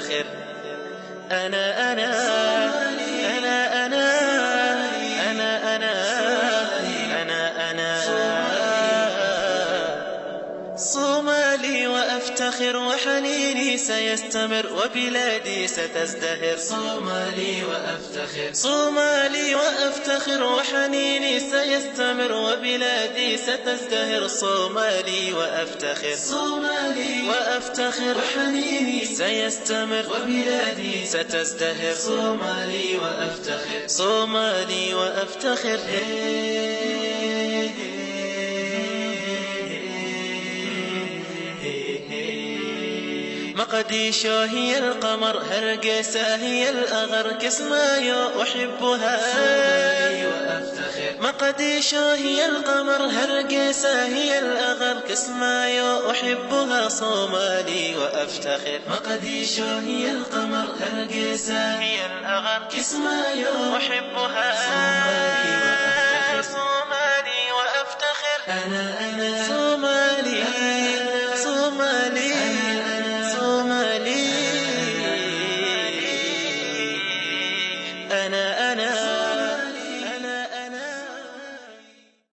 وأفتخر. أنا أنا أنا أنا أنا أنا أنا أنا صومالي وأفتخر وحنيني سيستمر وبلادي ستزدهر. صومالي وأفتخر صومالي وأفتخر وحنيني سيستمر وبلادي ستزدهر. صومالي وأفتخر صومالي وأفتخر وحنيني سيستمر وبلادي ستزدهر. صومالي وأفتخر صومالي وأفتخر. مقديشو هي القمر، هرقيسة هي الأغر، كسمايو أحبها. صومالي وأفتخر مقديشو هي القمر، هرقيسة هي الأغر، كسمايو أحبها. صومالي وأفتخر. مقديشو هي القمر، هرقيسة هي الأغر، كسمايو أحبها. صومالي